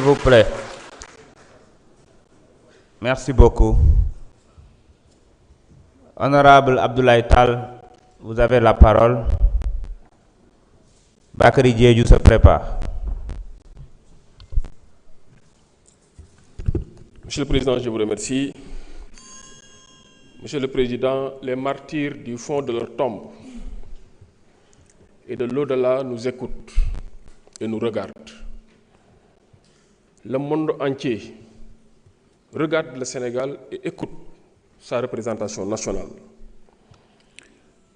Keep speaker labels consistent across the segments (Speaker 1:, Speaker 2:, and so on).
Speaker 1: vous plaît. Merci beaucoup. Honorable Abdoulaye Tall, vous avez la parole. Bakary Diédhiou se prépare.
Speaker 2: Monsieur le Président, je vous remercie. Monsieur le Président, les martyrs du fond de leur tombe et de l'au-delà nous écoutent et nous regardent. Le monde entier regarde le Sénégal et écoute sa représentation nationale.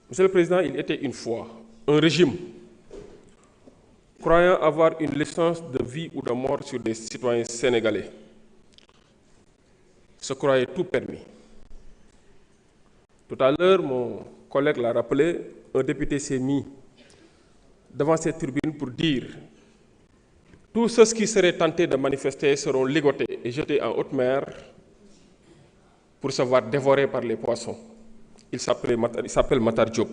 Speaker 2: Monsieur le Président, il était une fois un régime croyant avoir une licence de vie ou de mort sur des citoyens sénégalais, se croyait tout permis. Tout à l'heure, mon collègue l'a rappelé, un député s'est mis devant cette tribune pour dire « Tous ceux qui seraient tentés de manifester seront ligotés et jetés en haute mer pour se voir dévorés par les poissons. » Il s'appelle Matar Diop.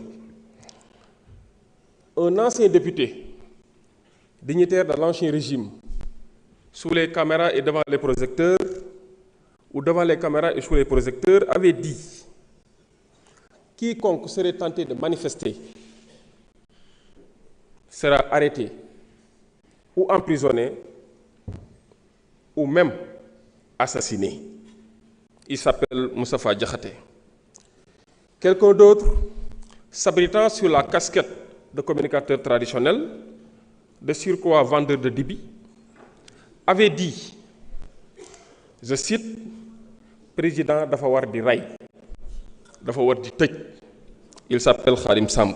Speaker 2: Un ancien député, dignitaire de l'ancien régime, sous les caméras et devant les projecteurs, ou devant les caméras et sous les projecteurs, avait dit « Quiconque serait tenté de manifester sera arrêté ou emprisonné ou même assassiné. » Il s'appelle Moustapha Diakhaté. Quelqu'un d'autre, s'abritant sur la casquette de communicateur traditionnel, de surcroît vendeur de dibi, avait dit, je cite, « Président dafa war di ray, dafa war di tëj ». Il s'appelle Khadim Samb.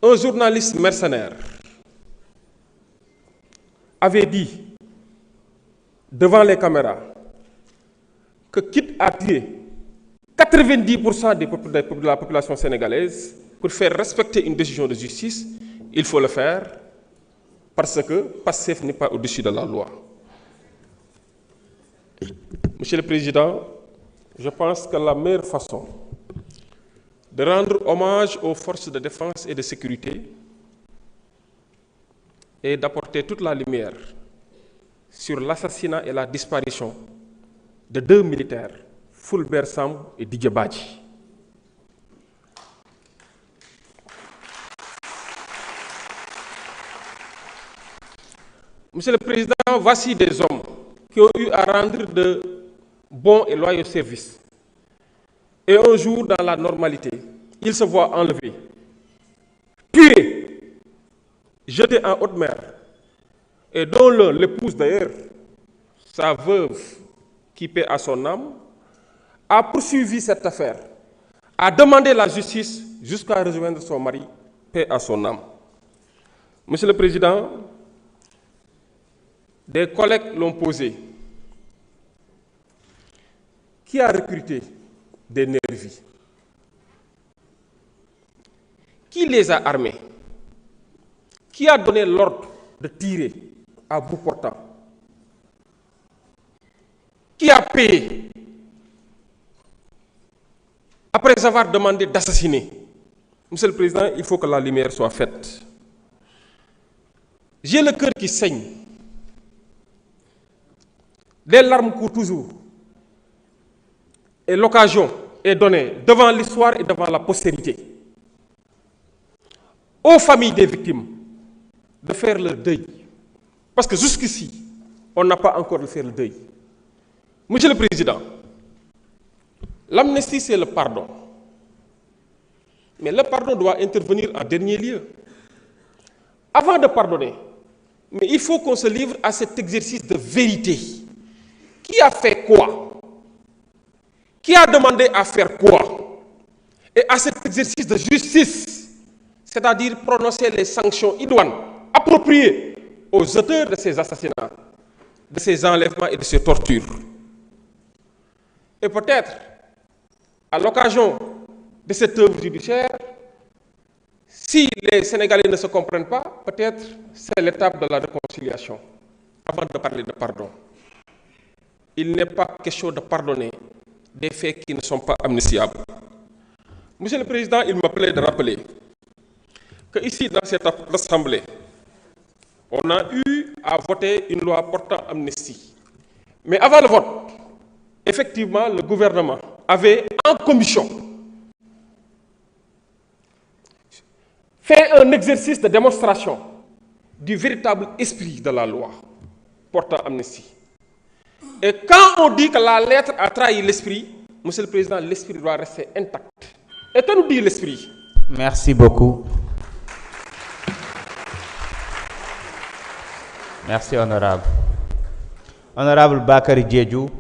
Speaker 2: Un journaliste mercenaire avait dit devant les caméras que quitte à tuer 90% de la population sénégalaise pour faire respecter une décision de justice, il faut le faire parce que Pastef n'est pas au-dessus de la loi. Monsieur le Président, je pense que la meilleure façon de rendre hommage aux forces de défense et de sécurité est d'apporter toute la lumière sur l'assassinat et la disparition de deux militaires, Fulbert Sambou et Didier Badji. Monsieur le Président, voici des hommes qui ont eu à rendre de bons et loyaux services. Et un jour, dans la normalité, ils se voient enlevés, tués, jetés en haute mer, et dont l'un, l'épouse d'ailleurs, sa veuve, qui paie à son âme, a poursuivi cette affaire, a demandé la justice jusqu'à rejoindre son mari, paix à son âme. Monsieur le Président, des collègues l'ont posé. Qui a recruté des nervis? Qui les a armés? Qui a donné l'ordre de tirer à bout portant? Qui a payé après avoir demandé d'assassiner? Monsieur le Président, il faut que la lumière soit faite. J'ai le cœur qui saigne. Les larmes courent toujours. Et l'occasion est donnée devant l'histoire et devant la postérité aux familles des victimes de faire leur deuil. Parce que jusqu'ici, on n'a pas encore fait le deuil. Monsieur le Président, l'amnistie, c'est le pardon. Mais le pardon doit intervenir en dernier lieu. Avant de pardonner, mais il faut qu'on se livre à cet exercice de vérité. Qui a fait quoi? Qui a demandé à faire quoi? Et à cet exercice de justice, c'est-à-dire prononcer les sanctions idoines appropriées aux auteurs de ces assassinats, de ces enlèvements et de ces tortures. Et peut-être, à l'occasion de cette œuvre judiciaire, si les Sénégalais ne se comprennent pas, peut-être c'est l'étape de la réconciliation, avant de parler de pardon. Il n'est pas question de pardonner des faits qui ne sont pas amnistiables. Monsieur le Président, il me plaît de rappeler qu'ici, dans cette Assemblée, on a eu a voté une loi portant amnistie. Mais avant le vote, effectivement, le gouvernement avait en commission fait un exercice de démonstration du véritable esprit de la loi portant amnistie. Et quand on dit que la lettre a trahi l'esprit, Monsieur le Président, l'esprit doit rester intact. Et que nous dit l'esprit?
Speaker 1: Merci beaucoup. Merci, honorable. Honorable Bakary Diédhiou.